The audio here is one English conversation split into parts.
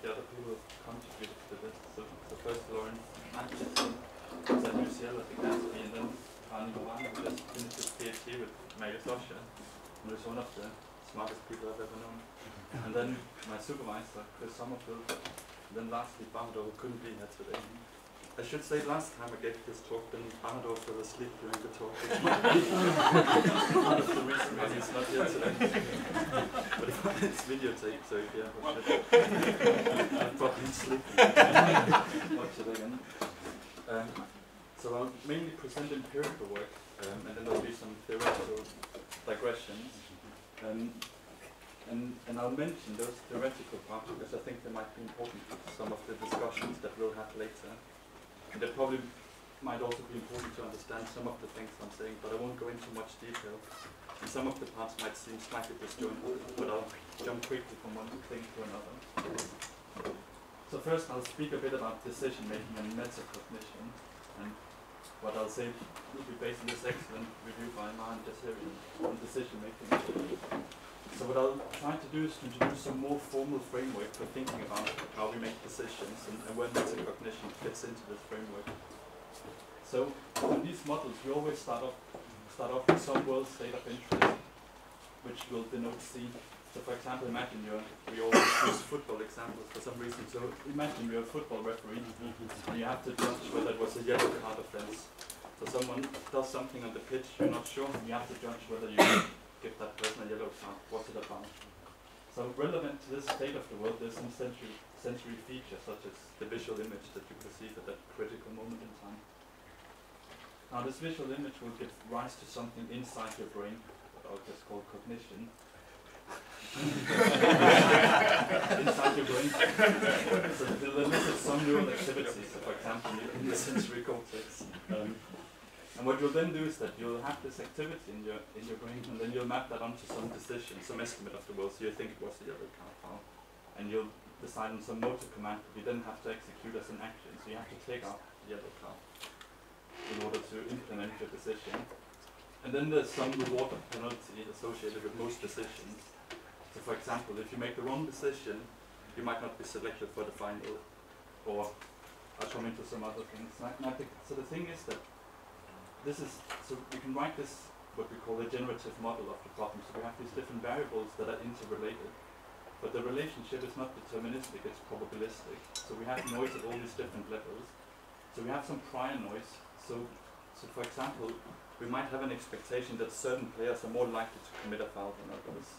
the other people who contributed to this. So first Lawrence Atchison was at UCL at the Gatsby, and then Rani Mohan, who just finished his PhD with Megastosha, and was one of the smartest people I've ever known. And then my supervisor, Chris Sommerfield, and then lastly Bernardo, who couldn't be here today. I should say last time I gave this talk, then Bernardo fell asleep during the talk. Part of the reason why he's not here today. But it's videotaped, so if you have watched it, I'll probably sleep. Watch it again. So I'll mainly present empirical work, and then there'll be some theoretical digressions. And I'll mention those theoretical parts because I think they might be important to some of the discussions that we'll have later. And they probably might also be important to understand some of the things I'm saying, but I won't go into much detail. And some of the parts might seem slightly disjointed, but I'll jump quickly from one thing to another. So first I'll speak a bit about decision making and metacognition, and what I'll say will be based on this excellent review by Mahan Jasirian on decision making. So what I'll try to do is to introduce a more formal framework for thinking about how we make decisions and where metacognition fits into this framework. So in these models, we always start off with some world state of interest, which will denote C. So for example, imagine we always use football examples for some reason. So imagine you're a football referee and you have to judge whether it was a yellow card offense. So someone does something on the pitch, you're not sure, and you have to judge whether you give that person a yellow card. What's it about? So relevant to this state of the world, there's some sensory features such as the visual image that you perceive at that critical moment in time. Now this visual image will give rise to something inside your brain, what I'll just call cognition. Inside your brain. So it will elicit some neural activities, so for example in the sensory cortex. And what you'll then do is that you'll have this activity in your brain, and then you'll map that onto some decision, some estimate of the world. So you think it was the yellow card, and you'll decide on some motor command that you then have to execute as an action. So you have to take out the yellow card in order to implement your decision. And then there's some reward or penalty associated with most decisions. So for example, if you make the wrong decision, you might not be selected for the final, or I'll come into some other things. So the thing is that so we can write this, what we call a generative model of the problem. So we have these different variables that are interrelated, but the relationship is not deterministic, it's probabilistic. So we have noise at all these different levels. So we have some prior noise. So for example, we might have an expectation that certain players are more likely to commit a foul than others.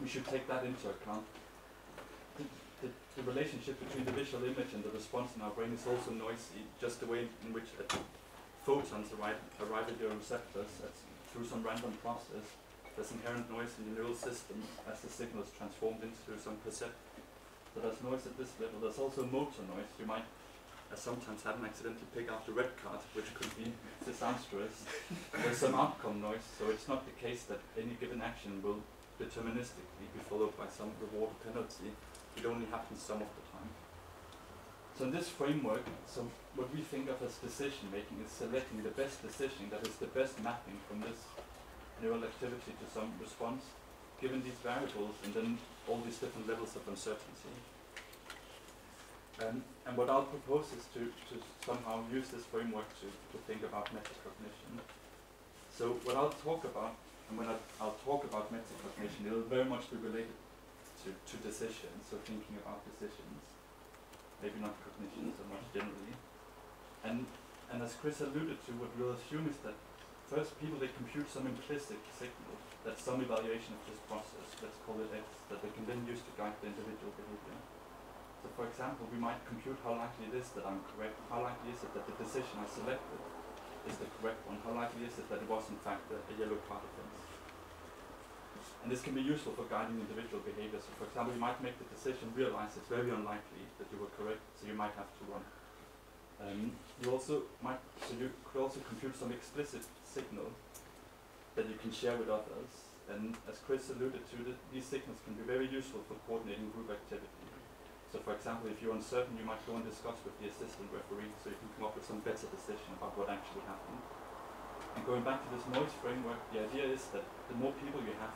We should take that into account. The relationship between the visual image and the response in our brain is also noisy, just the way in which photons arrive at your receptors through some random process. There's inherent noise in the neural system as the signal is transformed into some perception. So there's noise at this level. There's also motor noise. You might, as sometimes happen, accidentally pick out the red card, which could be disastrous. There's some outcome noise, so it's not the case that any given action will deterministically be followed by some reward or penalty. It only happens some of the time. So in this framework, so what we think of as decision making is selecting the best decision that is the best mapping from this neural activity to some response, given these variables and then all these different levels of uncertainty. And what I'll propose is to somehow use this framework to think about metacognition. So what I'll talk about, and when I'll talk about metacognition, it will very much be related to decisions, so thinking about decisions. Maybe not cognition so much generally. And as Chris alluded to, what we'll assume is that first people, they compute some implicit signal, that's some evaluation of this process, let's call it X, that they can then use to guide the individual behavior. So for example, we might compute how likely it is that I'm correct, how likely is it that the decision I selected is the correct one, how likely is it that it was in fact a yellow card offense. And this can be useful for guiding individual behavior. So for example, you might make the decision, realize it's very unlikely that you were correct, so you might have to run. You could also compute some explicit signal that you can share with others. And as Chris alluded to, these signals can be very useful for coordinating group activity. So for example, if you're uncertain, you might go and discuss with the assistant referee, so you can come up with some better decision about what actually happened. And going back to this noise framework, the idea is that the more people you have,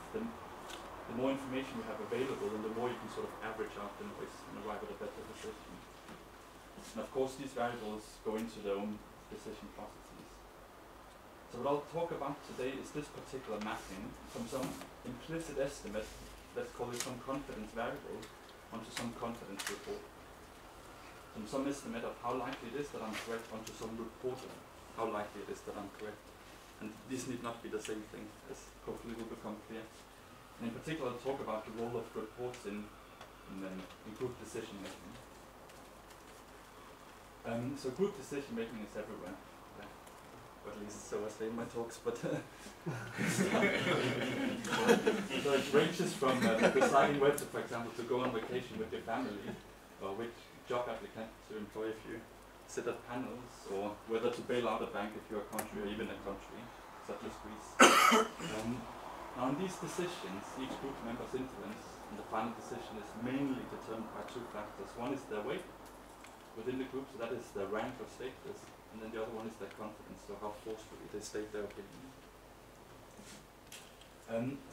the more information you have available, and the more you can sort of average out the noise and arrive at a better decision. And of course, these variables go into their own decision processes. So what I'll talk about today is this particular mapping from some implicit estimate, let's call it some confidence variable, onto some confidence report. From some estimate of how likely it is that I'm correct onto some report of how likely it is that I'm correct. And these need not be the same thing, as hopefully will become clear. And in particular, I'll talk about the role of reports in group decision making. So group decision making is everywhere. Or at least so I say in my talks, but so it ranges from deciding whether, for example, to go on vacation with your family, or which job applicant to employ if you sit at panels, or whether to bail out a bank if you're a country, or even a country, such as Greece. Now in these decisions, each group member's influence in the final decision is mainly determined by two factors. One is their weight within the group, so that is their rank or status, and then the other one is their confidence, so how forcefully they state their opinion.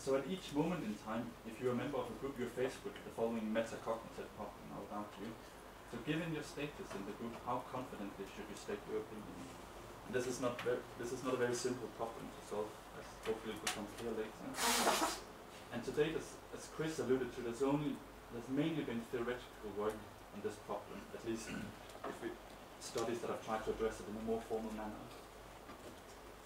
So at each moment in time, if you're a member of a group, you're faced with the following metacognitive problem about you. So given your status in the group, how confidently should you state your opinion? And this is not a very simple problem to solve, as hopefully it will become clear later. And today, as Chris alluded to, there's mainly been theoretical work on this problem, at least if we studies that have tried to address it in a more formal manner.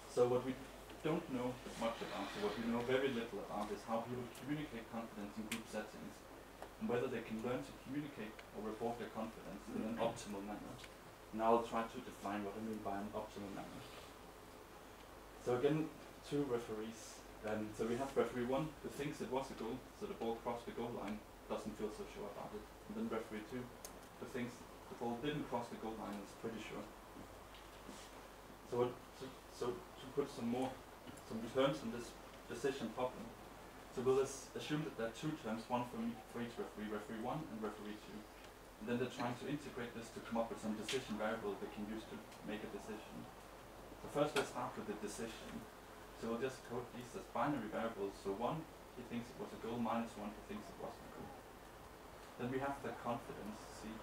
So what we don't know much about, or what we know very little about, is how people communicate confidence in group settings, and whether they can learn to communicate or report their confidence in an optimal manner. Now I'll try to define what I mean by an optimal manner. So again, two referees. So we have referee 1 who thinks it was a goal, so the ball crossed the goal line, doesn't feel so sure about it. And then referee 2 who thinks the ball didn't cross the goal line, is pretty sure. So to put some terms in this decision problem, so we'll assume that there are two terms, one for each referee, referee 1 and referee 2. And then they're trying to integrate this to come up with some decision variable they can use to make a decision. So first let's start with the decision. So we'll just code these as binary variables. So 1, he thinks it was a goal, minus 1, he thinks it wasn't a goal. Then we have the confidence, C.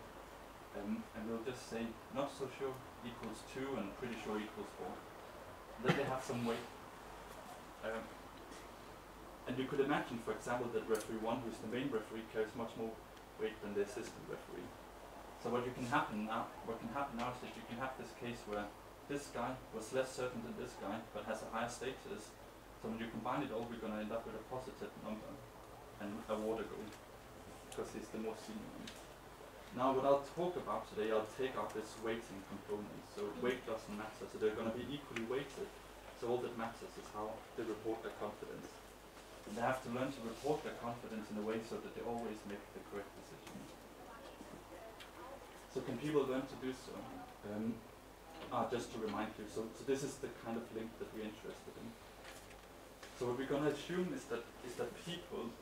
And we'll just say not so sure equals 2 and pretty sure equals 4. And then they have some weight. And you could imagine, for example, that referee 1, who's the main referee, carries much more weight than the assistant referee. So what can happen now is that you can have this case where this guy was less certain than this guy, but has a higher status. So when you combine it all, we're going to end up with a positive number and award a goal, because he's the more senior one. Now what I'll talk about today, I'll take out this weighting component. So weight doesn't matter, so they're going to be equally weighted. So all that matters is how they report their confidence. And they have to learn to report their confidence in a way so that they always make the correct decision. So can people learn to do so? Just to remind you, so this is the kind of link that we're interested in. So what we're going to assume is that people,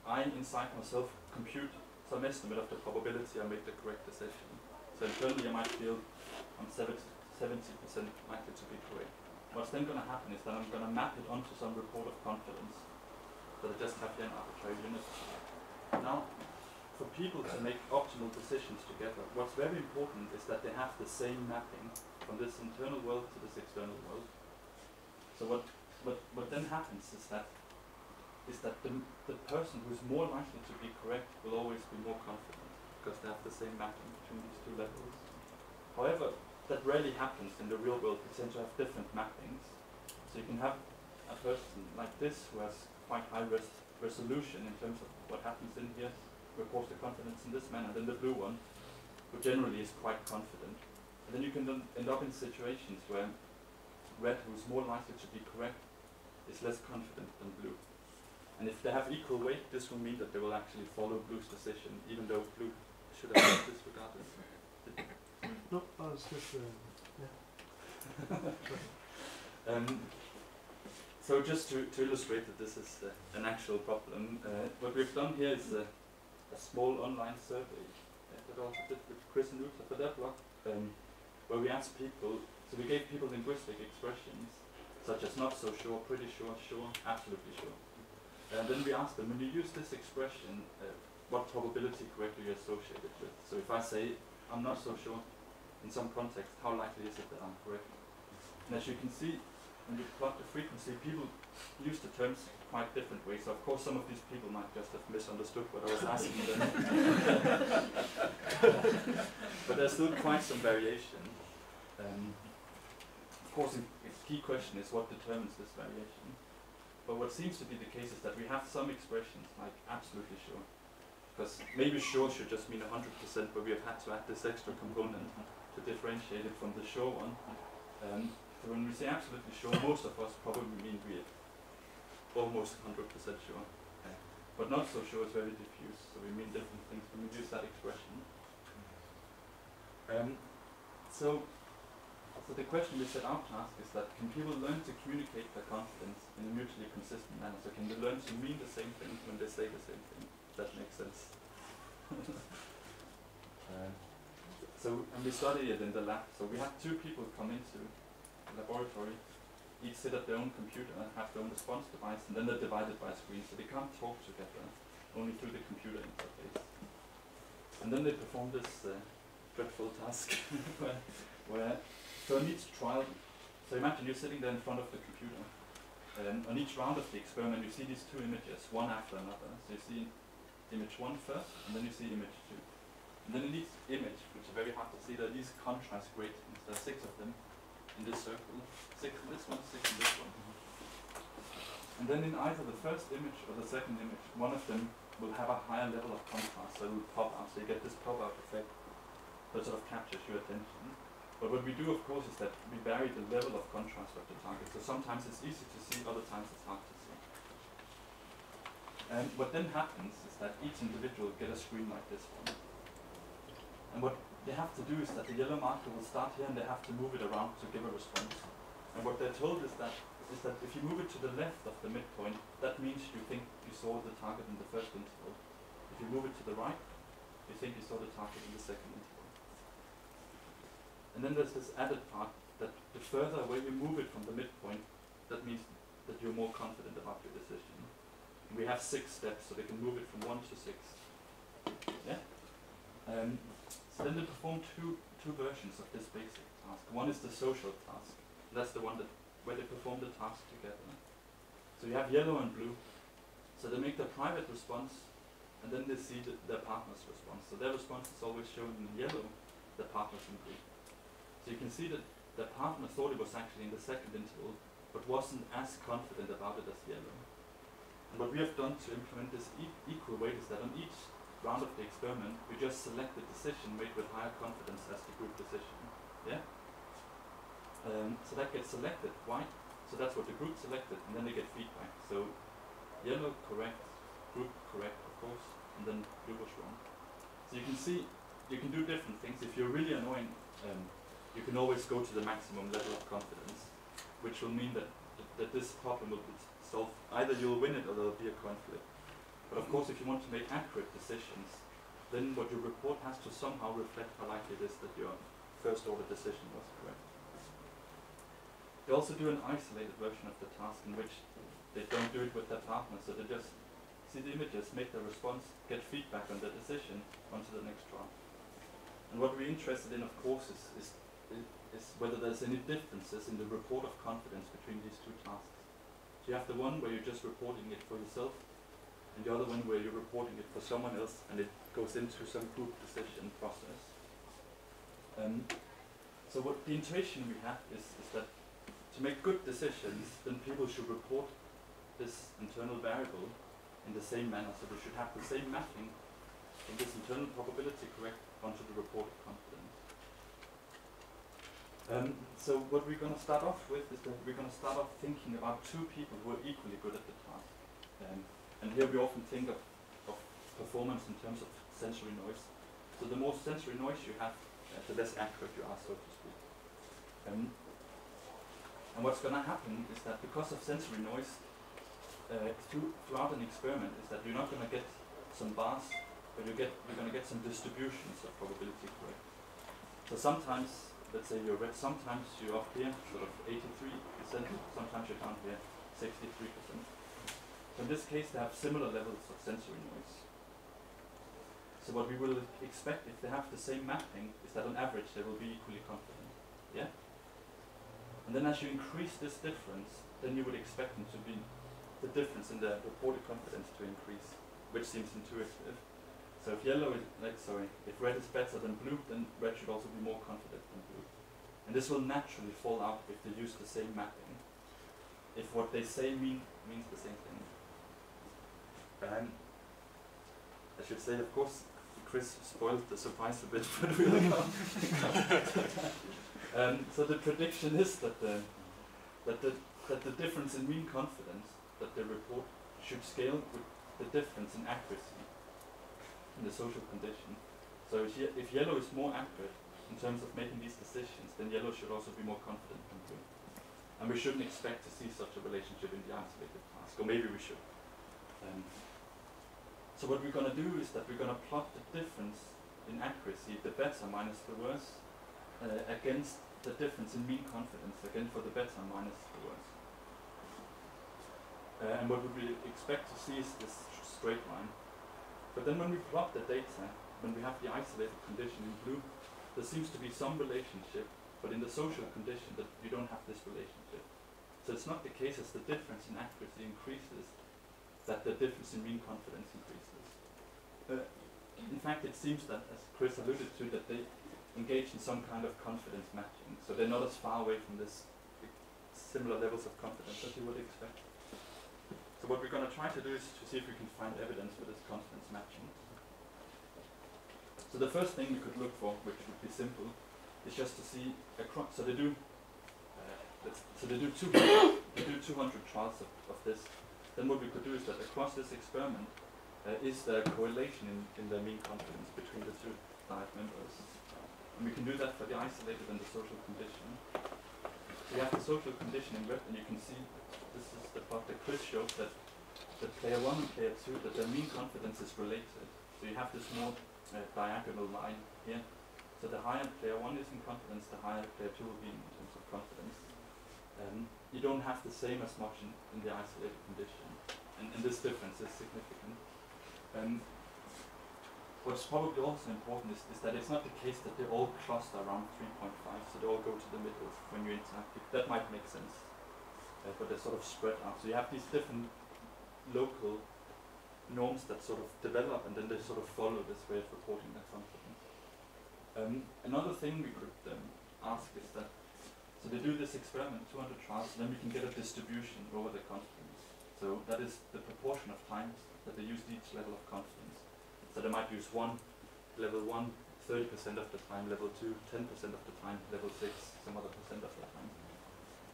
I inside myself compute some estimate of the probability I make the correct decision. So internally I might feel I'm 70% likely to be correct. What's then going to happen is that I'm going to map it onto some report of confidence. So I just have an arbitrary unit. Now, for people to make optimal decisions together, what's very important is that they have the same mapping from this internal world to this external world. So what then happens is that the person who's more likely to be correct will always be more confident, because they have the same mapping between these two levels. However, that rarely happens in the real world. We tend to have different mappings. So you can have a person like this who has quite high resolution in terms of what happens in here, reports the confidence in this manner, then the blue one, who generally is quite confident. And then you can end up in situations where red, who is more likely to be correct, is less confident than blue. And if they have equal weight, this will mean that they will actually follow blue's decision, even though blue should have been disregarded. No, it's just, yeah. So just to illustrate that this is an actual problem, what we've done here is a small online survey that I did with Chris and Luther for their blog, where we asked people, so we gave people linguistic expressions, such as not so sure, pretty sure, sure, absolutely sure. And then we ask them, when you use this expression, what probability correct do you associate it with? So if I say, I'm not so sure, in some context, how likely is it that I'm correct? And as you can see, when you plot the frequency, people use the terms quite different ways. So of course some of these people might just have misunderstood what I was asking them. But there's still quite some variation. Of course, the key question is what determines this variation. But what seems to be the case is that we have some expressions like absolutely sure. Because maybe sure should just mean 100%, but we have had to add this extra component to differentiate it from the sure one. So when we say absolutely sure, most of us probably mean we are almost 100% sure. But not so sure is very diffuse, so we mean different things when we use that expression. So the question we set out to ask is that can people learn to communicate their confidence in a mutually consistent manner? So can they learn to mean the same thing when they say the same thing? If that makes sense. And we study it in the lab. So we have two people come into the laboratory, each sit at their own computer and have their own response device, and then they're divided by a screen, so they can't talk together, only through the computer interface. And then they perform this dreadful task where so on each trial, so imagine you're sitting there in front of the computer. On each round of the experiment, you see these two images, one after another. So you see image 1 first, and then you see image 2. And then in each image, which is very hard to see, there are these contrast gratings. There are 6 of them in this circle. 6 in this one, 6 in this one. And then in either the first image or the second image, one of them will have a higher level of contrast, so it will pop out. So you get this pop-out effect that sort of captures your attention. But what we do, of course, is that we vary the level of contrast of the target. So sometimes it's easy to see, other times it's hard to see. And what then happens is that each individual get a screen like this one. And what they have to do is that the yellow marker will start here and they have to move it around to give a response. And what they're told is that if you move it to the left of the midpoint, that means you think you saw the target in the first interval. If you move it to the right, you think you saw the target in the second interval. And then there's this added part that the further away you move it from the midpoint, that means that you're more confident about your decision. And we have 6 steps, so they can move it from 1 to 6. Yeah? So then they perform two versions of this basic task. One is the social task. That's the one where they perform the task together. So you have yellow and blue. So they make their private response, and then they see their partner's response. So their response is always shown in yellow, their partner's in blue. So you can see that the partner thought it was actually in the second interval, but wasn't as confident about it as yellow. And what we have done to implement this equal weight is that on each round of the experiment, we just select the decision made with higher confidence as the group decision. Yeah? So that gets selected. Why? So that's what the group selected, and then they get feedback. So yellow correct, group correct, of course, and then blue was wrong. So you can see, you can do different things. If you're really annoying, you can always go to the maximum level of confidence, which will mean that this problem will be solved. Either you'll win it or there'll be a conflict. But of course, if you want to make accurate decisions, then what your report has to somehow reflect how likely it is that your first order decision was correct. They also do an isolated version of the task in which they don't do it with their partner, so they just see the images, make their response, get feedback on their decision onto the next trial. And what we're interested in, of course, is whether there's any differences in the report of confidence between these two tasks. So you have the one where you're just reporting it for yourself, and the other one where you're reporting it for someone else, and it goes into some group decision process. So what the intuition we have is that to make good decisions, then people should report this internal variable in the same manner. So they should have the same mapping in this internal probability correct onto the reported confidence. So what we're going to start off with is that we're going to start off thinking about 2 people who are equally good at the task. And here we often think of performance in terms of sensory noise. So the more sensory noise you have, the less accurate you are, so to speak. And what's going to happen is that because of sensory noise, throughout an experiment, is that you're not going to get some bars, but you're going to get some distributions of probability correct. So sometimes, let's say you're red, sometimes you're up here, sort of 83%, sometimes you're down here, 63%. In this case, they have similar levels of sensory noise. So what we will expect if they have the same mapping is that on average they will be equally confident. Yeah? And then as you increase this difference, then you would expect them to be the difference in the reported confidence to increase, which seems intuitive. So if yellow is if red is better than blue, then red should also be more confident than blue. And this will naturally fall out if they use the same mapping. If what they say means the same thing. I should say, of course, Chris spoiled the surprise a bit, but we'll come. So the prediction is that the difference in mean confidence that they report should scale with the difference in accuracy in the social condition. So if yellow is more accurate in terms of making these decisions, then yellow should also be more confident than blue. And we shouldn't expect to see such a relationship in the isolated task, or maybe we should. So what we're going to do is that we're going to plot the difference in accuracy, the better minus the worse, against the difference in mean confidence, again for the better minus the worse. And what we expect to see is this straight line. But then when we plot the data, when we have the isolated condition in blue, there seems to be some relationship, but in the social condition that you don't have this relationship. So it's not the case as the difference in accuracy increases, that the difference in mean confidence increases. In fact, it seems that, as Chris alluded to, that they engage in some kind of confidence matching. So they're not as far away from this similar levels of confidence as you would expect. So what we're going to try to do is to see if we can find evidence for this confidence matching. So the first thing we could look for, which would be simple, is just to see across. So they do 200 trials of this. Then what we could do is that across this experiment, is there a correlation in the mean confidence between the two diet members? And we can do that for the isolated and the social condition. We have the social condition in red, and you can see this is the part that Chris showed that player 1 and player 2, that their mean confidence is related. So you have this more diagonal line here. So the higher player 1 is in confidence, the higher player 2 will be in terms of confidence. You don't have the same as much in the isolated condition, and this difference is significant. What's probably also important is that it's not the case that they all cluster around 3.5, so they all go to the middle when you interact. That might make sense, but they're sort of spread out. So you have these different local norms that sort of develop, and then they sort of follow this way of reporting their confidence. Another thing we could ask is that, so they do this experiment, 200 trials, and then we can get a distribution over the confidence. So that is the proportion of times that they use each level of confidence. So they might use level 1, 30% of the time, level 2, 10% of the time, level 6, some other percent of the time.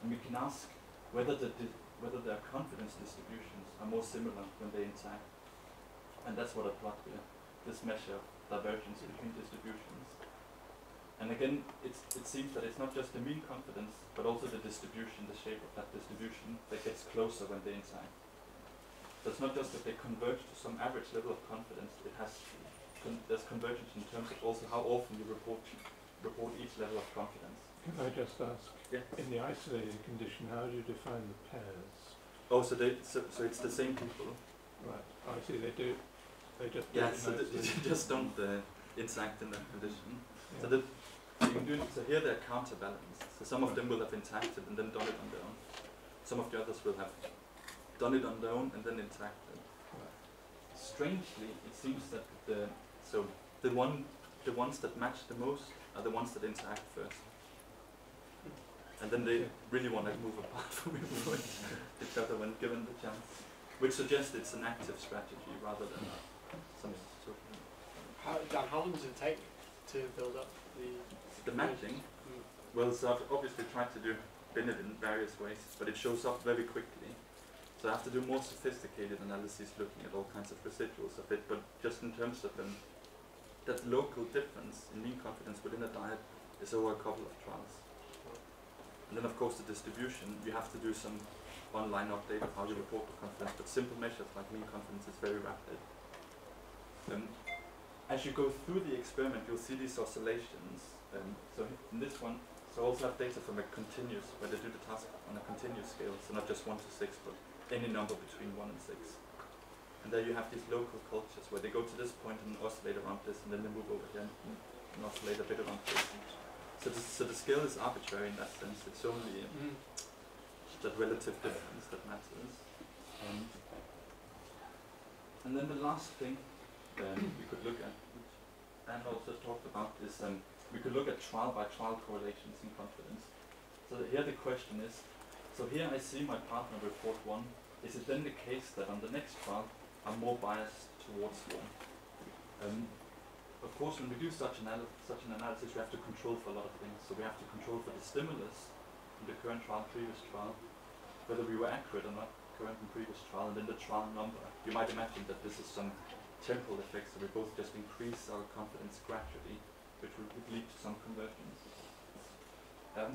And we can ask whether their confidence distributions are more similar when they interact. And that's what I plot here, this measure of divergence between distributions. And again, it seems that it's not just the mean confidence, but also the distribution, the shape of that distribution that gets closer when they interact. So it's not just that they converge to some average level of confidence, there's convergence in terms of also how often you report each level of confidence. Can I just ask, in the isolated condition, how do you define the pairs? Oh, so it's the same people. Right, I see, they just so they just don't interact in that condition. Yeah. So here they're counterbalanced. So some of them will have interacted and then done it on their own. Some of the others will have done it on their own and then interacted. Right. Strangely, it seems that the ones that match the most are the ones that interact first. And then they really want to move apart from each other when given the chance. Which suggests it's an active strategy rather than some sort of... Dan, how long does it take to build up the matching? Well, so I've obviously tried to bin it in various ways, but it shows up very quickly. So I have to do more sophisticated analyses looking at all kinds of residuals of it, but just in terms of that local difference in mean confidence within a diet is over a couple of trials. And then of course the distribution, you have to do some online update of how you report the confidence, but simple measures like mean confidence is very rapid. As you go through the experiment, you'll see these oscillations. So in this one, so I also have data from a continuous, where they do the task on a continuous scale, so not just 1 to 6, but any number between 1 and 6. And there you have these local cultures where they go to this point and oscillate around this, and then they move over here and oscillate a bit around this. So the scale is arbitrary in that sense. It's only that relative difference that matters. And then the last thing we could look at, which Dan also talked about, is we could look at trial-by-trial correlations in confidence. So here the question is, so here I see my partner report 1. Is it then the case that on the next trial I'm more biased towards 1? Of course, when we do such an analysis, we have to control for a lot of things. So we have to control for the stimulus in the current trial, previous trial, whether we were accurate or not, current and previous trial, and then the trial number. You might imagine that this is some temporal effect, so we both just increase our confidence gradually, which would lead to some convergence.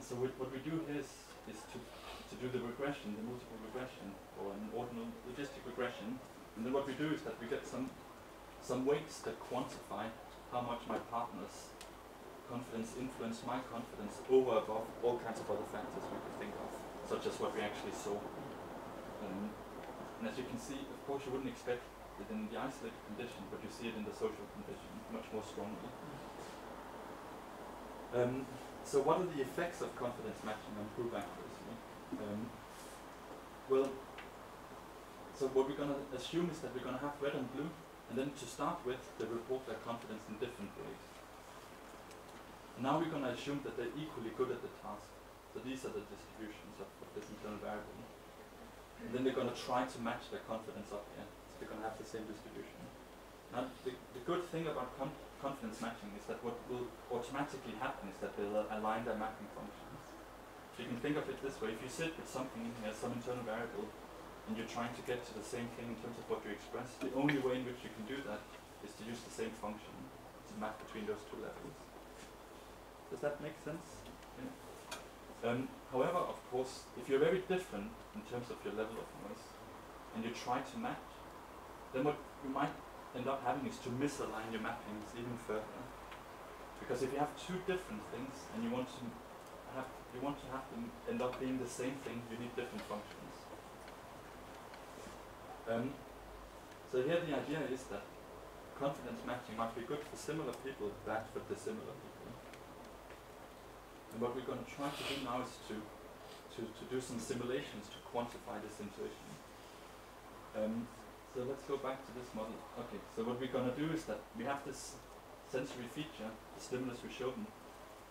So what we do here is to do the regression, the multiple regression, or an ordinal logistic regression, and then what we do is that we get some weights that quantify how much my partner's confidence influenced my confidence over above all kinds of other factors we could think of, such as what we actually saw. And as you can see, of course you wouldn't expect it in the isolated condition, but you see it in the social condition much more strongly. So what are the effects of confidence matching on proof accuracy? Well, so what we're going to assume is that we're going to have red and blue, and then to start with, they report their confidence in different ways. And now we're going to assume that they're equally good at the task. So these are the distributions of this internal variable. And then they're going to try to match their confidence up here. So they're going to have the same distribution. Now, the good thing about confidence matching is that what will automatically happen is that they'll align their mapping functions. So you can think of it this way. If you sit with something in here, some internal variable, and you're trying to get to the same thing in terms of what you express, the only way in which you can do that is to use the same function to map between those two levels. Does that make sense? Yeah. However, of course, if you're very different in terms of your level of noise, and you try to match, then what you might end up having is to misalign your mappings even further. Because if you have two different things and you want to have them end up being the same thing, you need different functions. So here the idea is that confidence matching might be good for similar people, bad for dissimilar people. And what we're going to try to do now is to do some simulations to quantify this intuition. So let's go back to this model. Okay, so what we're going to do is that we have this sensory feature, the stimulus we showed them,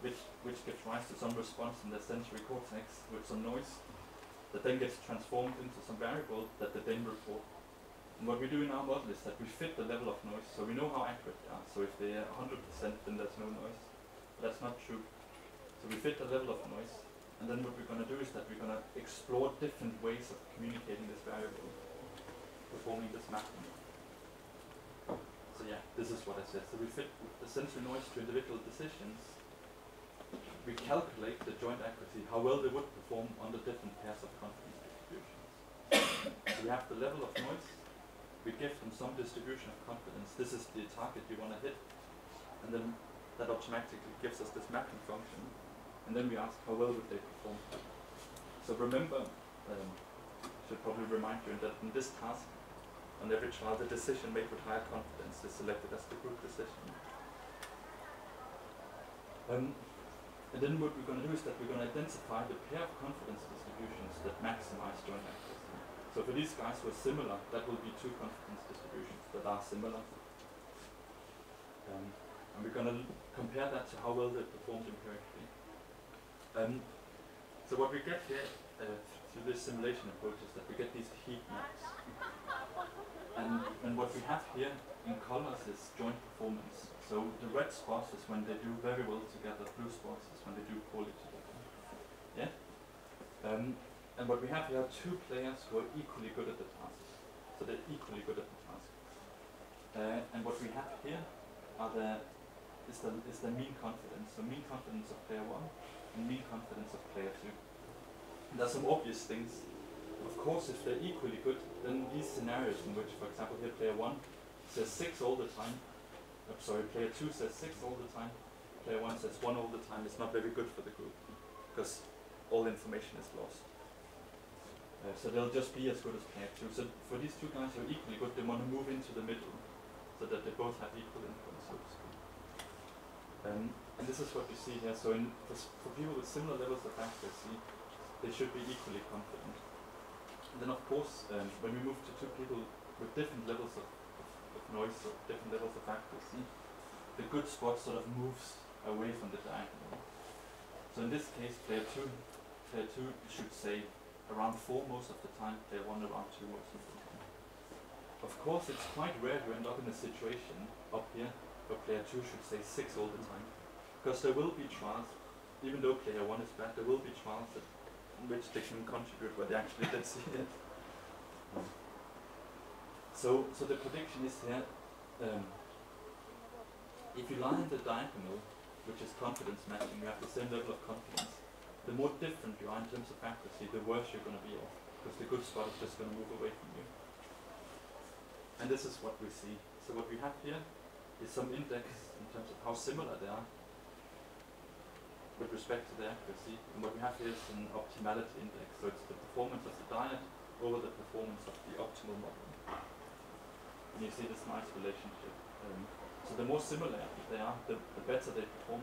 which gives rise to some response in the sensory cortex with some noise that then gets transformed into some variable that they then report. And what we do in our model is that we fit the level of noise, so we know how accurate they are. So if they are 100%, then there's no noise. But that's not true. So we fit the level of noise, and then what we're going to do is that we're going to explore different ways of communicating this variable, performing this mapping. So yeah, this is what I said. So we fit the sensory noise to individual decisions. We calculate the joint accuracy, how well they would perform under different pairs of confidence distributions. So we have the level of noise, we give them some distribution of confidence, this is the target you want to hit, and then that automatically gives us this mapping function, and then we ask how well would they perform. So remember, should probably remind you that in this task, on every trial, the decision made with higher confidence is selected as the group decision. And then what we're going to do is that we're going to identify the pair of confidence distributions that maximize joint accuracy. So for these guys who are similar, that will be two confidence distributions that are similar. And we're going to compare that to how well they performed empirically. So what we get here through this simulation approach is that we get these heat maps. And what we have here in colors is joint performance. So the red spots is when they do very well together, blue spots is when they do poorly together. Yeah? And what we have here are two players who are equally good at the task. So they're equally good at the task. And what we have here is the mean confidence. So mean confidence of player 1 and mean confidence of player 2. And there's some obvious things. Of course, if they're equally good, then these scenarios in which, for example, here player 1 says 6 all the time, player 2 says 6 all the time, player 1 says 1 all the time, it's not very good for the group, because all information is lost. So they'll just be as good as player 2. So for these two guys who are equally good, they want to move into the middle so that they both have equal influence, so to speak. And this is what you see here. So for people with similar levels of accuracy, they should be equally confident. And then of course, when we move to two people with different levels of noise or different levels of accuracy, the good spot sort of moves away from the diagonal. So in this case, player 2 should say around 4 most of the time, player 1 around 2 most of the time. Of course, it's quite rare to end up in a situation up here where player 2 should say 6 all the time. Because there will be trials, even though player 1 is bad, there will be trials in which they can contribute where they actually did see it. So the prediction is here, if you lie in the diagonal, which is confidence matching, you have the same level of confidence, the more different you are in terms of accuracy, the worse you're going to be off, because the good spot is just going to move away from you. And this is what we see. So what we have here is some index in terms of how similar they are with respect to their accuracy, and what we have here is an optimality index, so it's the performance of the diet over the performance of the optimal model. And you see this nice relationship. So the more similar they are, the better they perform.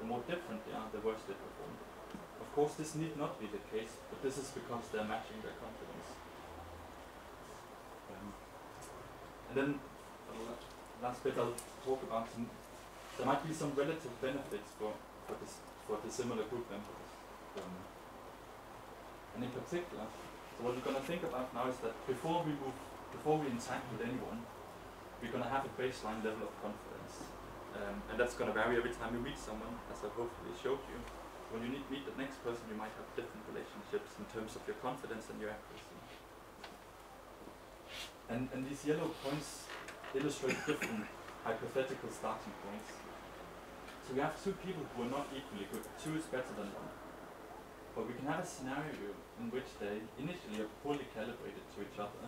The more different they are, the worse they perform. Of course, this need not be the case, but this is because they're matching their confidence. And then, last bit I'll talk about there might be some relative benefits for the similar group members. And in particular, so what we're going to think about now is that before we interact with anyone, we're going to have a baseline level of confidence. And that's going to vary every time you meet someone, as I hopefully showed you. When you meet the next person, you might have different relationships in terms of your confidence and your accuracy. And these yellow points illustrate different hypothetical starting points. So we have two people who are not equally good. 2 is better than 1. But we can have a scenario in which they initially are poorly calibrated to each other.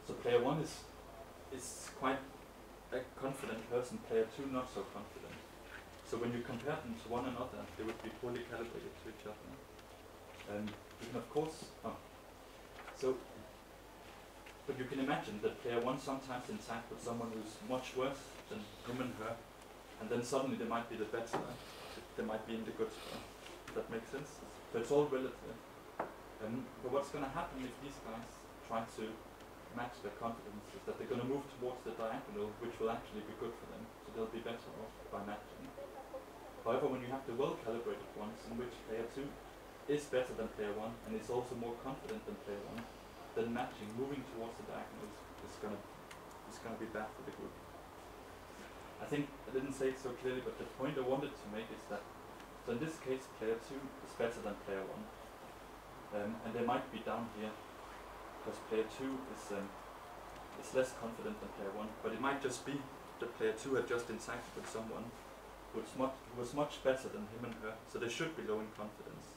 So player 1 is quite a confident person, player 2 not so confident. So when you compare them to one another, they would be poorly calibrated to each other. You can of course, but you can imagine that player 1 sometimes interact with someone who's much worse than him and her, and then suddenly they might be the better, they might be in the good spot. Does that make sense? So it's all relative. But what's going to happen if these guys try to match their confidence is that they're going to move towards the diagonal, which will actually be good for them, so they'll be better off by matching. However, when you have the well-calibrated ones, in which player 2 is better than player 1, and is also more confident than player 1, then matching, moving towards the diagonal is going to be bad for the group. I think I didn't say it so clearly, but the point I wanted to make is that, so in this case, player 2 is better than player 1, and they might be down here, because player 2 is less confident than player 1, but it might just be that player 2 had just interacted with someone who was much better than him and her, so they should be low in confidence.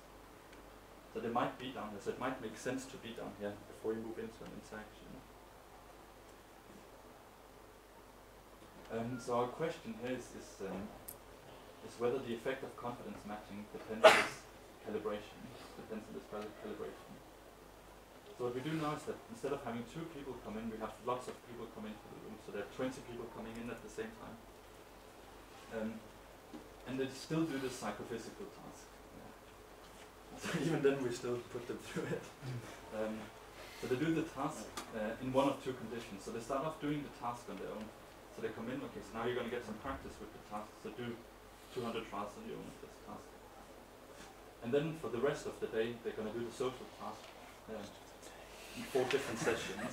So they might be down here, so it might make sense to be down here before you move into an interaction. So our question here is whether the effect of confidence matching depends on this calibration. So what we do now is that instead of having 2 people come in, we have lots of people come into the room. So there are 20 people coming in at the same time. And they still do this psychophysical task. So even then we still put them through it. So they do the task in one of 2 conditions. So they start off doing the task on their own. So they come in, okay, so now you're going to get some practice with the task. So do 200 trials on your own with this task. And then for the rest of the day, they're going to do the social task in 4 different sessions.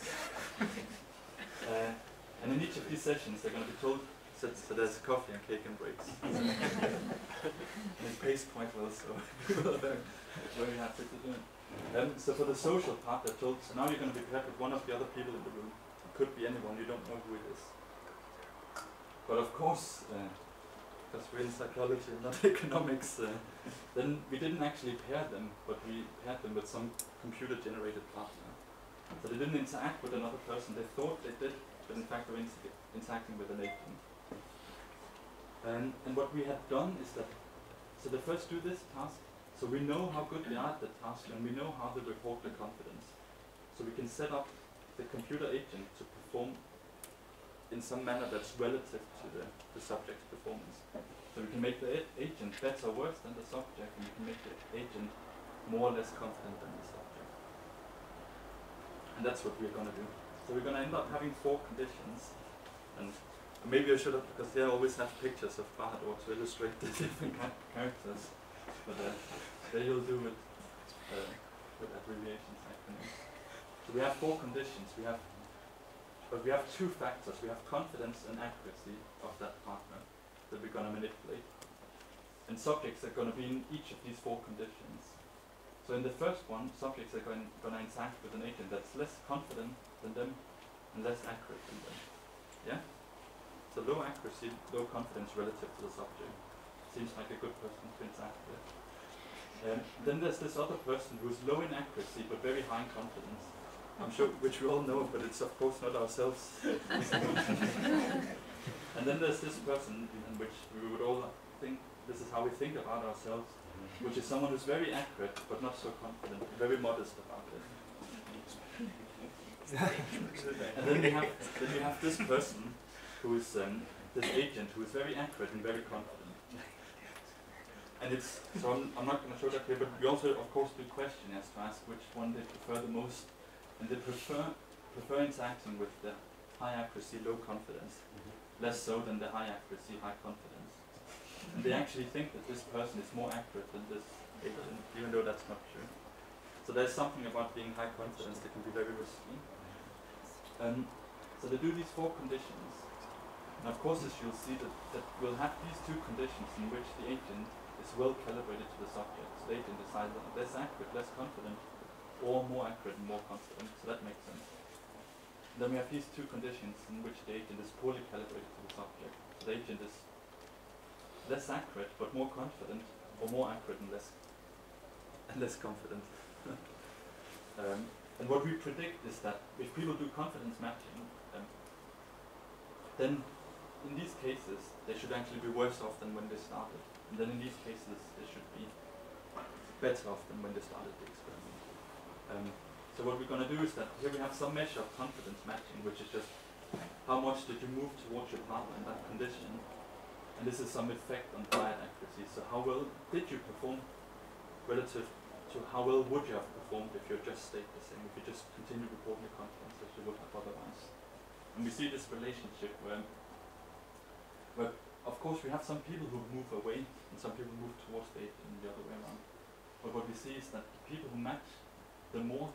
And in each of these sessions, they're going to be told, so there's coffee and cake and breaks. And it pays quite well, so people are very happy to do it. So for the social part, they're told, so now you're going to be paired with one of the other people in the room. It could be anyone, you don't know who it is. But of course, because we're in psychology and not economics, then we didn't actually pair them, but we paired them with some computer-generated partner. So they didn't interact with another person. They thought they did, but in fact they were interacting with an agent. And what we had done is that, so they first do this task, So we know how good they are at the task, and we know how they report their confidence. So we can set up the computer agent to perform in some manner that's relative to the subject's performance. So we can make the agent better or worse than the subject, and we can make the agent more or less confident than the subject. And that's what we're going to do. So we're going to end up having 4 conditions. And maybe I should have, because they always have pictures of Bahador to illustrate the different characters. But they will do with abbreviations, acronyms. So we have 4 conditions. But we have 2 factors. We have confidence and accuracy of that partner that we're going to manipulate. And subjects are going to be in each of these 4 conditions. So in the first one, subjects are going to interact with an agent that's less confident than them and less accurate than them. Yeah? So low accuracy, low confidence relative to the subject. Seems like a good person to interact with. Then there's this other person who's low in accuracy but very high in confidence. I'm sure, which we all know, but it's of course not ourselves. And then there's this person in which we would all think, this is how we think about ourselves, which is someone who's very accurate but not so confident, very modest about it. And then we have this person who is this agent who is very accurate and very confident. And it's so I'm not going to show that here, but we also of course do questionnaires to ask which one they prefer the most. And they prefer interacting with the high accuracy, low confidence, less so than the high accuracy, high confidence. And they actually think that this person is more accurate than this agent, even though that's not true. So there's something about being high confidence that can be very risky. So they do these 4 conditions. And of course, as you'll see, that we'll have these 2 conditions in which the agent is well calibrated to the subject. So the agent is either less accurate, less confident, or more accurate and more confident, so that makes sense. And then we have these 2 conditions in which the agent is poorly calibrated to the subject. So the agent is less accurate but more confident, or more accurate and less confident. And what we predict is that if people do confidence matching, then in these cases they should actually be worse off than when they started. And then in these cases they should be better off than when they started the experiment. So what we're going to do is that here we have some measure of confidence matching, which is just how much did you move towards your partner in that condition, and this is some effect on diet accuracy. So how well did you perform relative to how well would you have performed if you just stayed the same, if you just continued reporting your confidence as you would have otherwise. And we see this relationship where of course we have some people who move away and some people move towards the agent and the other way around. But what we see is that the people who match the more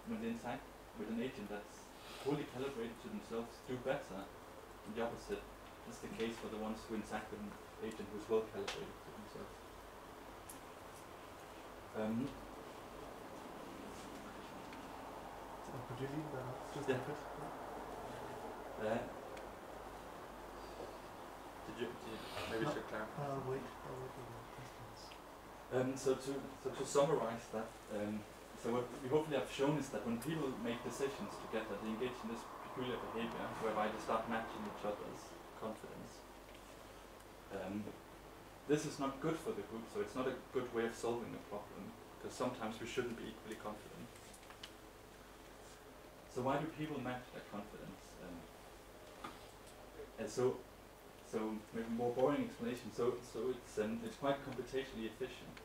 when they interact with an agent that's fully calibrated to themselves do better, and the opposite is the case for the ones who interact with an agent who's well calibrated to themselves. Could you leave that just Yeah. a bit? Maybe you should clarify? I'll wait for the questions. So to summarize that, so what we hopefully have shown is that when people make decisions together, they engage in this peculiar behavior whereby they start matching each other's confidence. This is not good for the group, so it's not a good way of solving a problem, because sometimes we shouldn't be equally confident. So why do people match their confidence? So maybe more boring explanation. So it's quite computationally efficient.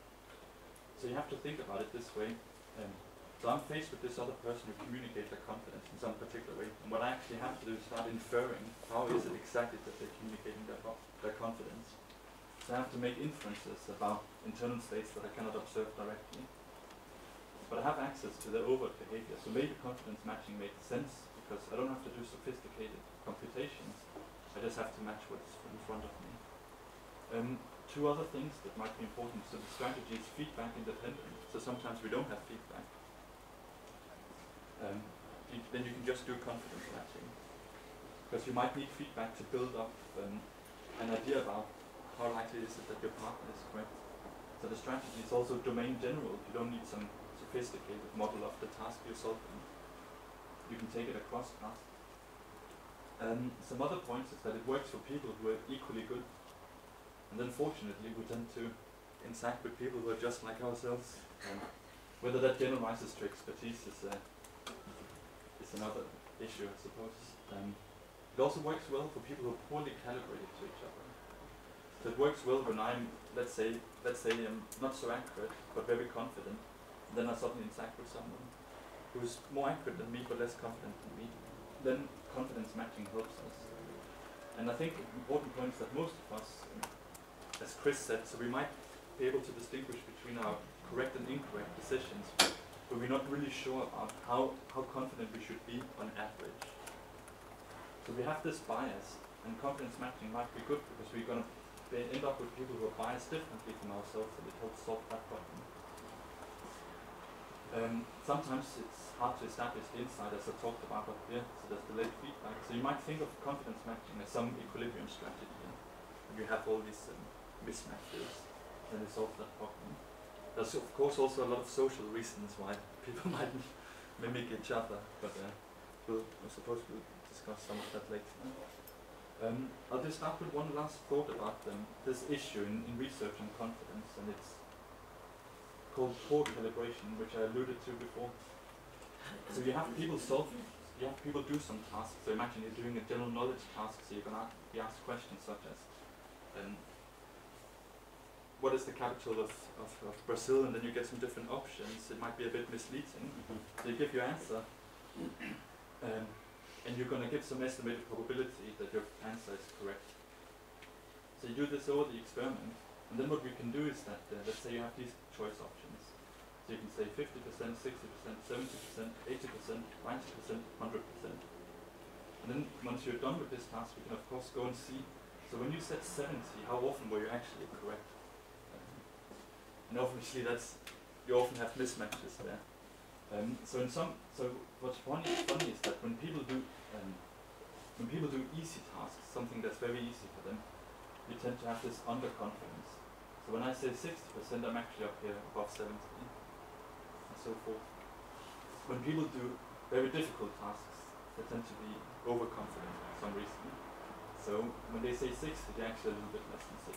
So you have to think about it this way. So I'm faced with this other person who communicates their confidence in some particular way, and what I actually have to do is start inferring how is it exactly that they're communicating their confidence. So I have to make inferences about internal states that I cannot observe directly. But I have access to their overt behavior, so maybe confidence matching makes sense because I don't have to do sophisticated computations. I just have to match what's in front of me. 2 other things that might be important. So the strategy is feedback independent. So sometimes we don't have feedback. Then you can just do confidence matching. Because you might need feedback to build up an idea about how likely is it that your partner is correct. So the strategy is also domain general. You don't need some sophisticated model of the task you're solving. You can take it across tasks. Some other points is that it works for people who are equally good. And then fortunately we tend to interact with people who are just like ourselves. Whether that generalizes to expertise is another issue, I suppose. It also works well for people who are poorly calibrated to each other. So it works well when I'm, let's say I'm not so accurate, but very confident. Then I suddenly interact with someone who's more accurate than me, but less confident than me. Then confidence matching helps us. And I think the important point is that most of us, as Chris said, so we might be able to distinguish between our correct and incorrect decisions, but we're not really sure about how confident we should be on average. So we have this bias, and confidence matching might be good because we're going to end up with people who are biased differently from ourselves, and it helps solve that problem. Sometimes it's hard to establish the insight, as I talked about up here, so there's delayed feedback. So you might think of confidence matching as some equilibrium strategy, and you have all these mismatches, and it solves that problem. There's of course also a lot of social reasons why people might mimic each other, but I suppose we'll discuss some of that later. I'll just start with one last thought about this issue in research on confidence, and it's called poor calibration, which I alluded to before. So you have people do some tasks. So imagine you're doing a general knowledge task, so you're going to be asked questions such as, what is the capital of Brazil? And then you get some different options. It might be a bit misleading. So you give your answer, and you're going to give some estimated probability that your answer is correct. So you do this over the experiment, and then what we can do is that, let's say you have these choice options. So you can say 50%, 60%, 70%, 80%, 90%, 100%. And then once you're done with this task, we can of course go and see, so when you said 70, how often were you actually correct? And obviously you often have mismatches there. So what's funny is that when people do easy tasks, something that's very easy for them, you tend to have this underconfidence. So when I say 60%, I'm actually up here above 70, and so forth. When people do very difficult tasks, they tend to be overconfident for some reason. So when they say 60, they're actually a little bit less than 60%,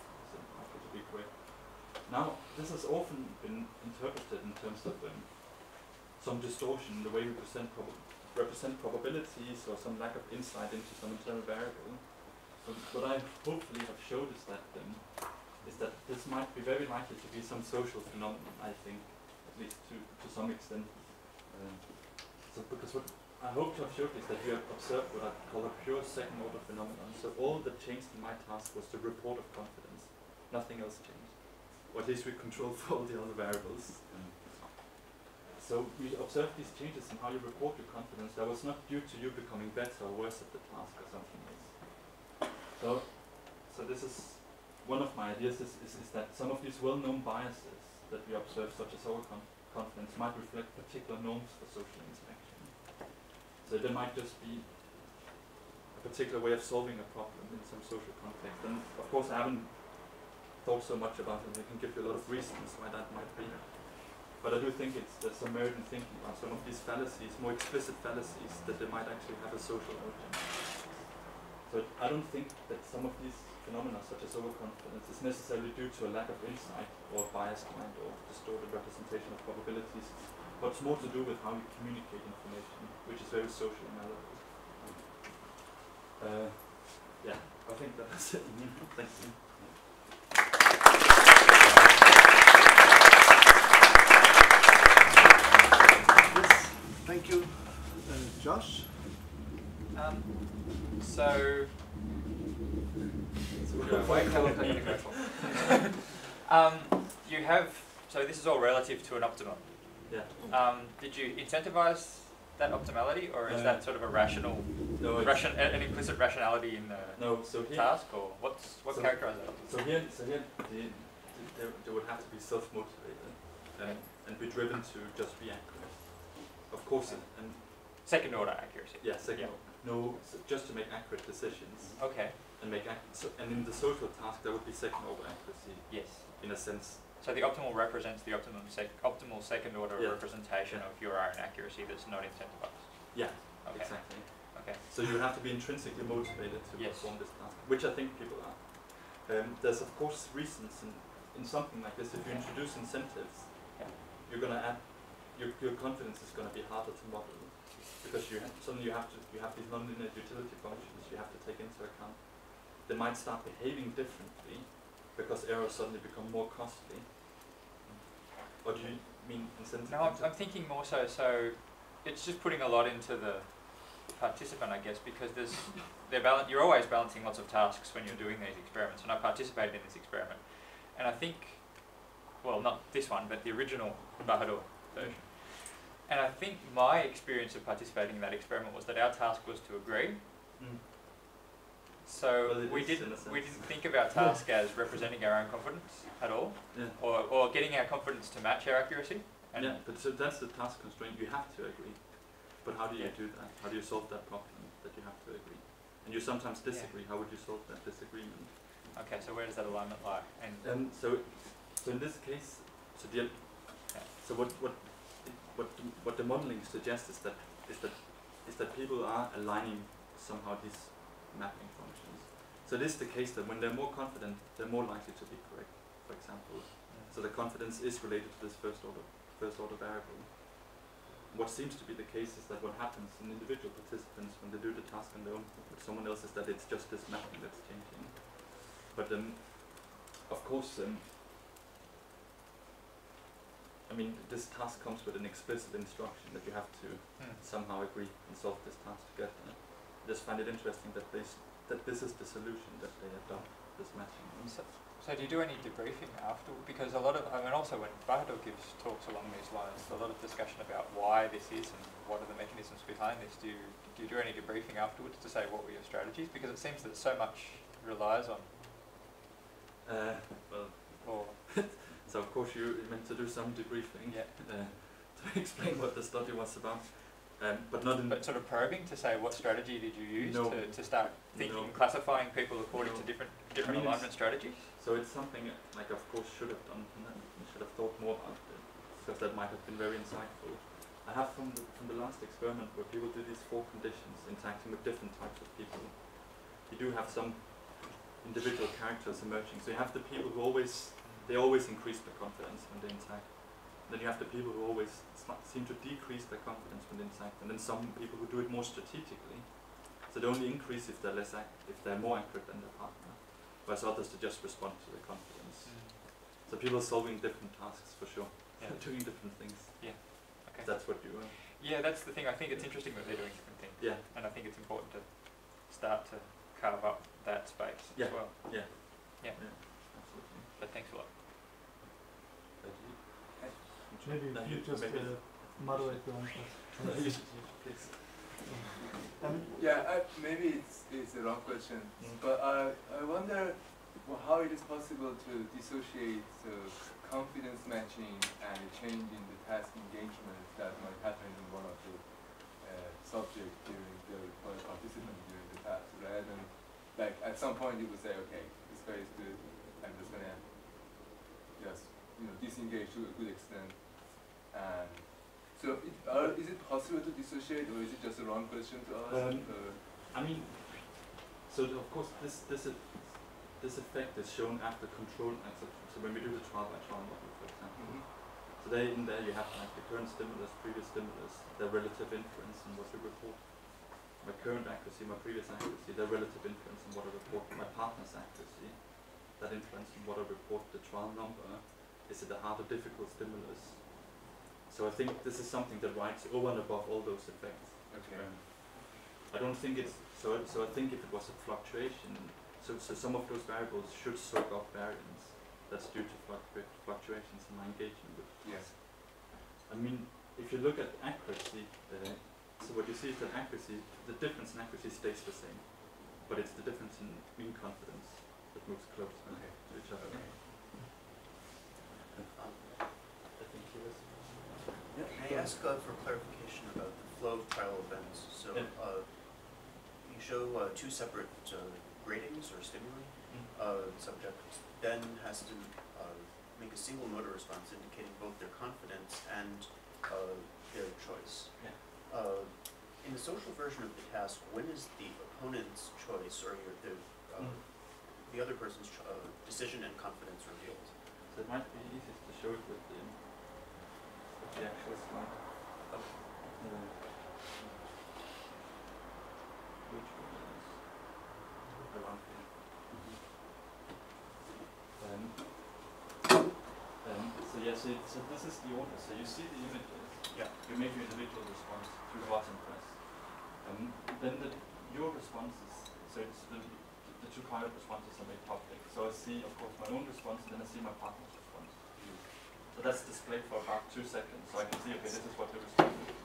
likely to be correct. Now, this has often been interpreted in terms of some distortion in the way we represent probabilities, or some lack of insight into some internal variable. So what I hopefully have showed is that this might be very likely to be some social phenomenon, I think, at least to some extent. So because what I hope to have showed is that we have observed what I call a pure second order phenomenon. So all that changed in my task was the report of confidence. Nothing else changed. Or at least we controlled for all the other variables. So we observed these changes in how you report your confidence. That was not due to you becoming better or worse at the task or something else. So this is one of my ideas is that some of these well-known biases that we observe, such as overconfidence, might reflect particular norms for social interaction. So there might just be a particular way of solving a problem in some social context. And of course I haven't thought so much about it. I can give you a lot of reasons why that might be. But I do think there's some merit in thinking about some of these fallacies, more explicit fallacies, that they might actually have a social origin. So I don't think that some of these phenomena, such as overconfidence, is necessarily due to a lack of insight or biased mind or distorted representation of probabilities, but it's more to do with how you communicate information, which is very socially malleable. Yeah, I think that's it. Thank you. Thank you. Josh? You have, so this is all relative to an optimum. Yeah. Did you incentivize that optimality, or is that sort of a rational, an implicit rationality in the task, or what characterizes that? So here they would have to be self-motivated and be driven to just be accurate. Of course, and second order accuracy. Yeah, second order. No, just to make accurate decisions. Okay. And and in the social task, there would be second order accuracy. Yes. In a sense. So the optimal represents the optimal second order representation of your own accuracy that's not incentivized. Yeah. Okay. Exactly. Okay. So you have to be intrinsically motivated to perform this task, which I think people are. There's of course reasons in something like this, if you introduce incentives, Yeah. you're going to add, your confidence is going to be harder to model, because suddenly you have these nonlinear utility functions you have to take into account. They might start behaving differently because errors suddenly become more costly. Or do you mean incentive? No, I'm thinking more so it's just putting a lot into the participant, I guess, because you're always balancing lots of tasks when you're doing these experiments, and I participated in this experiment. And I think, well, not this one, but the original Bahador version. And I think my experience of participating in that experiment was that our task was to agree. So well, we didn't think of our task as representing our own confidence at all, or getting our confidence to match our accuracy. And yeah, but so that's the task constraint. You have to agree. But how do you do that? How do you solve that problem that you have to agree? And you sometimes disagree. How would you solve that disagreement? Okay, so where does that alignment lie? And so in this case, so what the modeling suggests is that people are aligning somehow these mapping functions. So it is the case that when they're more confident, they're more likely to be correct, for example. So the confidence is related to this first order variable. What seems to be the case is that what happens in individual participants when they do the task on their own with someone else is that it's just this mapping that's changing. But of course, I mean, this task comes with an explicit instruction that you have to somehow agree and solve this task together. I just find it interesting that this is the solution that they adopt, this matching. So do you do any debriefing afterward? Because a lot of, I mean, also when Bahador gives talks along these lines, a lot of discussion about why this is and what are the mechanisms behind this. Do you do any debriefing afterwards to say what were your strategies? Because it seems that so much relies on. So of course you meant to do some debriefing to explain what the study was about. But not in. But sort of probing to say what strategy did you use to start thinking, classifying people according to different alignment strategies? So it's something like of course should have done, and should have thought more about it, because that might have been very insightful. I have from the last experiment where people do these 4 conditions interacting with different types of people. You do have some individual characters emerging. So you have the people who always increase their confidence when they interact. Then you have the people who always seem to decrease their confidence when they interact, and then some people who do it more strategically. So they only increase if they're if they're more accurate than their partner, whereas others to just respond to their confidence. So people are solving different tasks for sure, doing different things. Yeah, okay. That's what you are. Yeah, that's the thing. I think it's interesting that they're doing different things. Yeah, and I think it's important to start to carve up that space as well. Yeah, absolutely. But thanks a lot. Maybe you just moderate the one. Please. Maybe it's the wrong question, but I wonder how it is possible to dissociate confidence matching and a change in the task engagement that might happen in one of the subjects during the participant during the task, rather than like at some point you would say, okay, this guy is good, I'm just gonna just disengage to a good extent. And so, is it possible to dissociate, or is it just a wrong question to ask? I mean, so of course this effect is shown after control. So when we do the trial by trial model, for example, so in there you have like the current stimulus, previous stimulus, their relative influence in what you report. My current accuracy, my previous accuracy, their relative influence in what I report. My partner's accuracy, that influence in what I report. The trial number, is it a hard or difficult stimulus? So I think this is something that rides over and above all those effects. Okay. I don't think it's so. I think if it was a fluctuation, so some of those variables should soak up variance that's due to fluctuations in my engagement with. Yes. I mean, if you look at accuracy, so what you see is that accuracy, the difference in accuracy stays the same, but it's the difference in mean confidence that moves closer to each other. Okay. May I ask for clarification about the flow of trial events? So you show 2 separate gradings or stimuli. The subject then has to make a single motor response indicating both their confidence and their choice. In the social version of the task, when is the opponent's choice or the other person's decision and confidence revealed? So So it might be easiest to show it with the actual slide. Which one is around here? So yeah, so this is the order. So you see the images. Yeah. You make your individual response through button press. Then your responses. So it's the two private responses are made public. So I see, of course, my own response, and then I see my partner's response. So that's displayed for about 2 seconds. So I can see, okay, this is what the response is.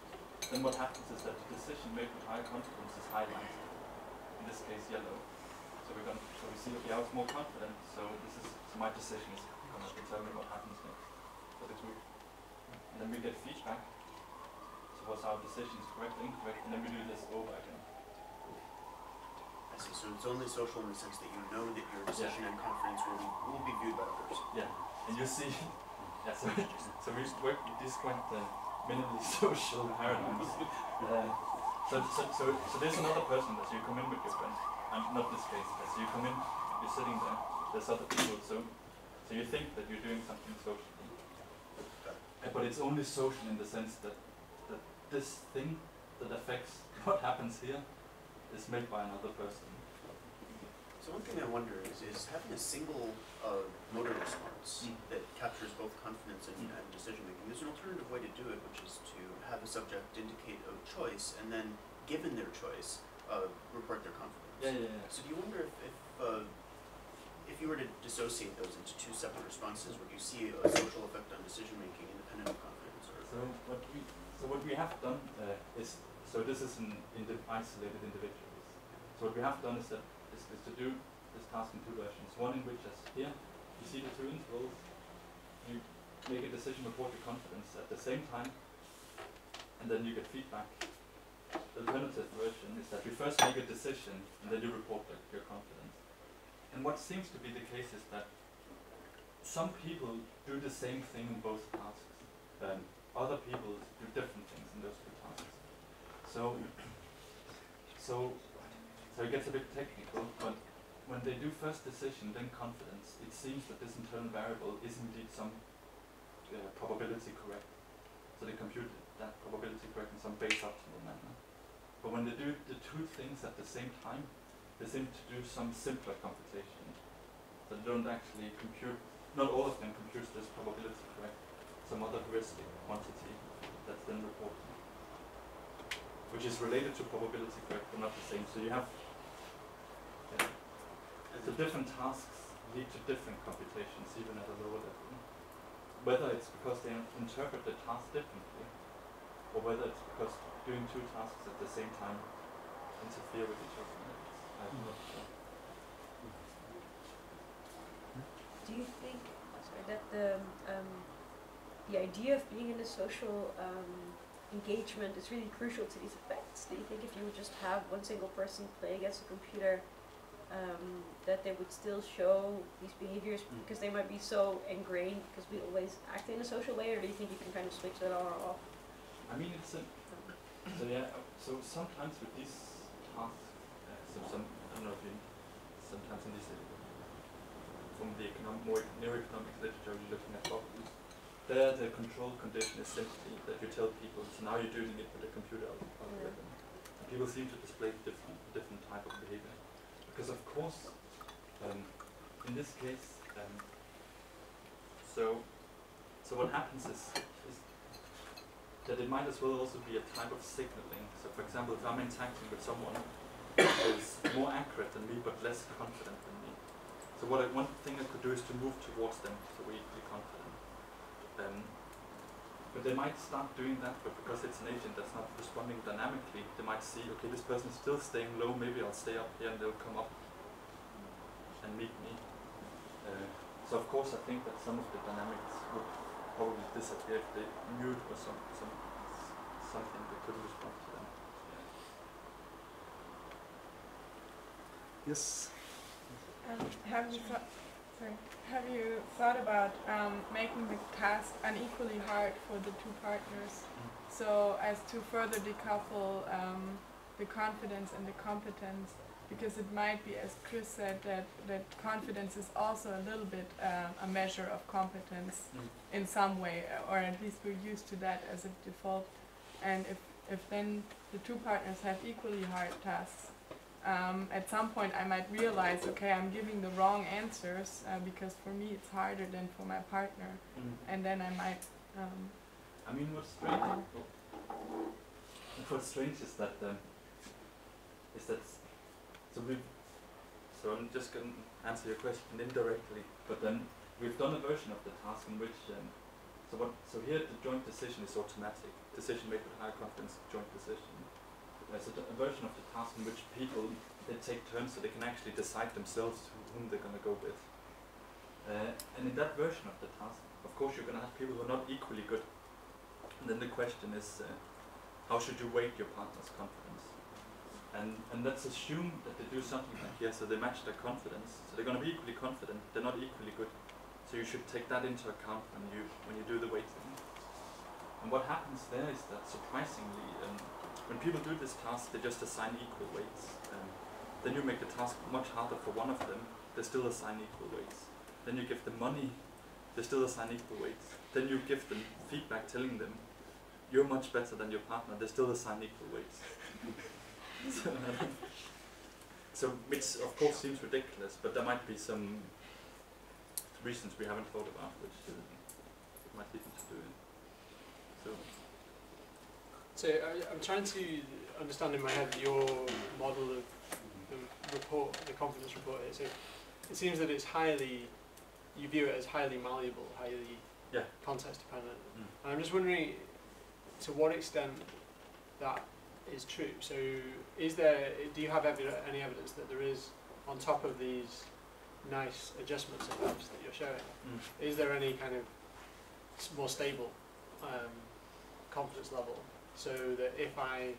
Then what happens is that the decision made with higher confidence is highlighted. In this case, yellow. So we see, okay, I was more confident. So my decision is going to determine what happens next for the group. And then we get feedback. So was our decision correct or incorrect? And then we do this over again. I see. So it's only social in the sense that you know that your decision and confidence will be viewed by others. Yeah. And you see, yeah. So we work with these quite minimally social paradigms. So there's another person that you come in with your friend. Not this case. So you come in, you're sitting there. There's other people. So you think that you're doing something socially, but it's only social in the sense that this thing that affects what happens here is made by another person. So one thing I wonder is having a single motor response that captures both confidence and decision making. There's an alternative way to do it, which is to have a subject indicate a choice, and then, given their choice, report their confidence. Yeah. So do you wonder if you were to dissociate those into 2 separate responses, would you see a social effect on decision making independent of confidence? Or So what we have done is, so this is isolated individuals. So what we have done is to do this task in 2 versions. One in which, as here, you see the 2 intervals, you make a decision, report your confidence at the same time, and then you get feedback. The alternative version is that you first make a decision, and then you report your confidence. And what seems to be the case is that some people do the same thing in both tasks. Other people do different things in those 2 tasks. So it gets a bit technical, but when they do first decision, then confidence, it seems that this internal variable is indeed some probability correct. So they compute that probability correct in some base optimal manner. But when they do the 2 things at the same time, they seem to do some simpler computation. So they don't actually compute, not all of them computes this probability correct, some other heuristic quantity that's then reported, which is related to probability correct but not the same. So you have so different tasks lead to different computations even at a lower level. Whether it's because they interpret the task differently, or whether it's because doing 2 tasks at the same time interfere with each other. I'm not sure. Do you think that the idea of being in a social engagement is really crucial to these effects? Do you think if you would just have one single person play against a computer, that they would still show these behaviors because they might be so ingrained because we always act in a social way, or do you think you can kind of switch that on or off? I mean, so sometimes with these tasks, I don't know if you, sometimes in this, from the more neuroeconomics literature, you're looking at bubbles. There, the control condition is simply that you tell people, so now you're doing it with a computer algorithm. And people seem to display different type of behavior. Because of course, in this case, so what happens is that it might as well also be a type of signaling. So for example, if I'm interacting with someone who is more accurate than me but less confident than me. So one thing I could do is to move towards them so we're equally confident. But they might start doing that, but because it's an agent that's not responding dynamically, they might see, okay, this person is still staying low, maybe I'll stay up here and they'll come up and meet me. So of course I think that some of the dynamics would probably disappear if they mute or something that could respond to them. Yes. Have you thought about making the task unequally hard for the 2 partners, so as to further decouple the confidence and the competence? because it might be, as Chris said, that confidence is also a little bit a measure of competence in some way, or at least we're used to that as a default. And if then the two partners have equally hard tasks, at some point I might realize, okay, I'm giving the wrong answers because for me it's harder than for my partner, and then I might. I mean, what's strange is that so I'm just going to answer your question indirectly, but then we've done a version of the task in which so here the joint decision is automatic, decision made with high confidence, joint decision. There's a version of the task in which people, they take turns so they can actually decide themselves whom they're going to go with. And in that version of the task, of course you're going to have people who are not equally good. And then the question is, how should you weight your partner's confidence? And let's assume that they do something like here, so they match their confidence. So they're going to be equally confident, they're not equally good. So you should take that into account when you do the weighting. And what happens there is that surprisingly, when people do this task, they just assign equal weights. Then you make the task much harder for one of them, they still assign equal weights. Then you give them money, they still assign equal weights. Then you give them feedback telling them, you're much better than your partner, they still assign equal weights. So which of course seems ridiculous, but there might be some reasons we haven't thought about which might lead them to do it. So I'm trying to understand in my head your model of the report, the confidence report here. So it seems that it's you view it as highly malleable, highly context dependent. And I'm just wondering to what extent that is true. So do you have any evidence that there is, on top of these nice adjustments of maps that you're showing, is there any kind of more stable confidence level? So that if I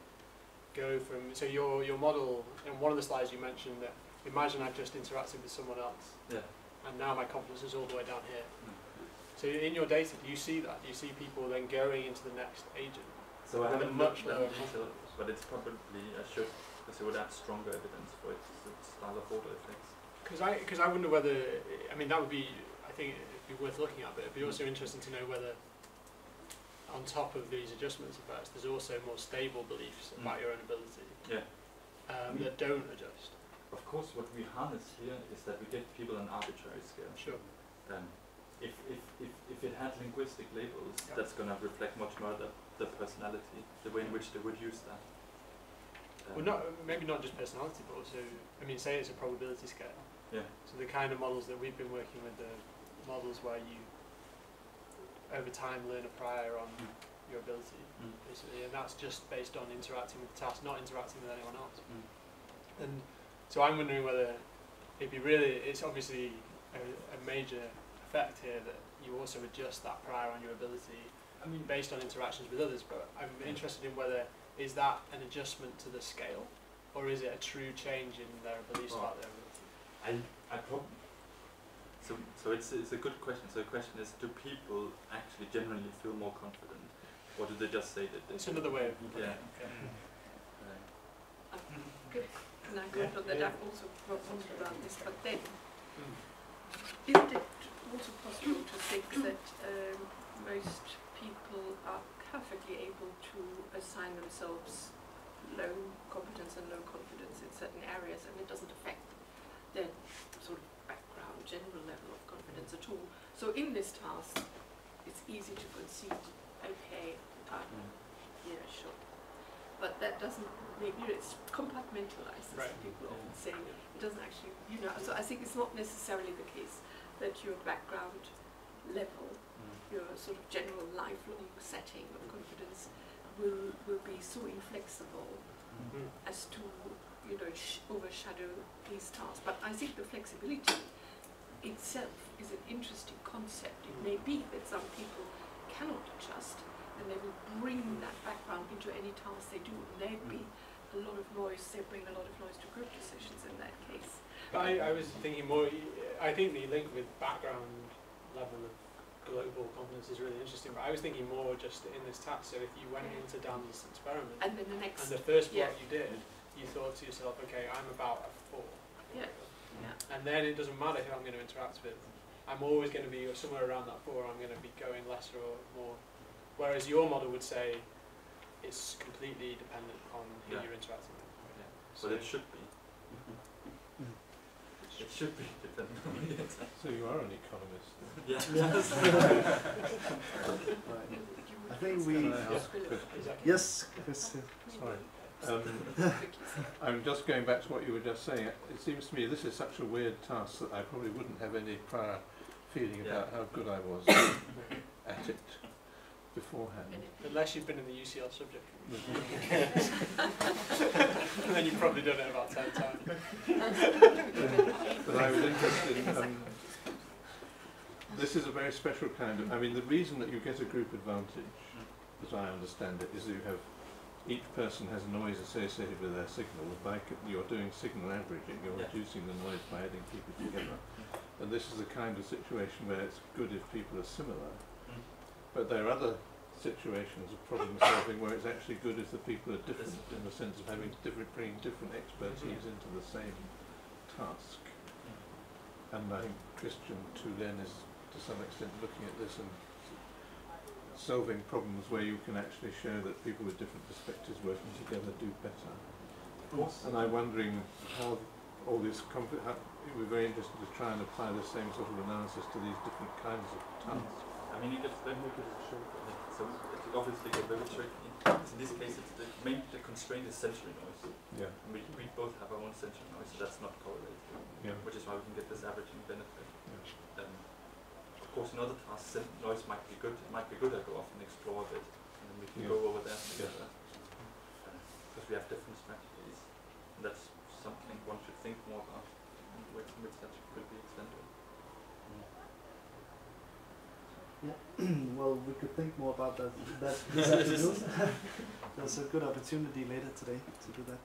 go from, so your model, in one of the slides you mentioned that, imagine I've just interacted with someone else, and now my confidence is all the way down here. So in your data, do you see that? Do you see people then going into the next agent? So I haven't looked at detail, but it's probably, I should, because it would add stronger evidence for its style of order effects. Because I wonder whether, I mean that would be, I think it'd be worth looking at, but it'd be also interesting to know whether on top of these adjustments effects there's also more stable beliefs about your own ability that don't adjust. Of course what we harness here is that we give people an arbitrary scale. Sure. If it had linguistic labels, that's going to reflect much more the personality, the way in which they would use that. Well, maybe not just personality, but also, I mean, say it's a probability scale. Yeah. So the kind of models that we've been working with are models where you, over time, learn a prior on your ability, basically, and that's just based on interacting with the task, not interacting with anyone else. And so I'm wondering whether it's obviously a major effect here that you also adjust that prior on your ability, I mean, based on interactions with others, but I'm interested in whether is that an adjustment to the scale, or is it a true change in their beliefs about their ability? So it's a good question. So the question is, do people actually generally feel more confident, or do they just say that they It's another way of Good. And I got that I've also wondered around this, but then isn't it also possible to think that most people are perfectly able to assign themselves low competence and low confidence in certain areas, and it doesn't affect their sort of background, general level of confidence at all. So in this task, it's easy to concede, okay, yeah, sure. But that doesn't, maybe it's compartmentalized, as people often say. It doesn't actually, so I think it's not necessarily the case that your background level, your sort of general lifelong setting of confidence will be so inflexible as to, overshadow these tasks. But I think the flexibility itself is an interesting concept. It may be that some people cannot adjust, and they will bring that background into any task they do, and there'd be a lot of noise, they bring a lot of noise to group decisions in that case. But I was thinking more, I think the link with background level of global confidence is really interesting, but I was thinking more just in this task, so if you went into Dan's experiment, and then the first block you did, you thought to yourself, okay, I'm about Yeah. And then it doesn't matter who I'm going to interact with. I'm always going to be somewhere around that 4. I'm going to be going less or more. Whereas your model would say it's completely dependent on who you're interacting with. Yeah. But it should be. It should be dependent on the internet. So you are an economist. Yeah. I think we. Can I ask a question? Yes, Chris. Sorry. I'm just going back to what you were just saying. It seems to me this is such a weird task that I probably wouldn't have any prior feeling about how good I was at it beforehand. Unless you've been in the UCL subject. And then you've probably done it about 10 times. But I was interested in, this is a very special kind of, I mean, the reason that you get a group advantage, as I understand it, is that you have, each person has noise associated with their signal. You're doing signal averaging, you're reducing the noise by adding people together. And this is the kind of situation where it's good if people are similar. But there are other situations of problem solving where it's actually good if the people are different in the sense of having bringing different expertise into the same task. And I think Christian too then is to some extent looking at this and solving problems where you can actually show that people with different perspectives working together do better. And I'm wondering how all this we're very interested to try and apply the same sort of analysis to these different kinds of tasks. I mean, if they make it so it's obviously very tricky. In this case, it's the constraint is sensory noise. Yeah. And we both have our own sensory noise, so that's not correlated. Yeah. Which is why we can get this averaging benefit. Yeah. Of course, in other tasks, noise might be good. It might be good I go off and explore a bit, and then we can go over there together. Because we have different strategies. And that's something one should think more about, which that could be extended. Well, we could think more about that this afternoon. There's a good opportunity later today to do that.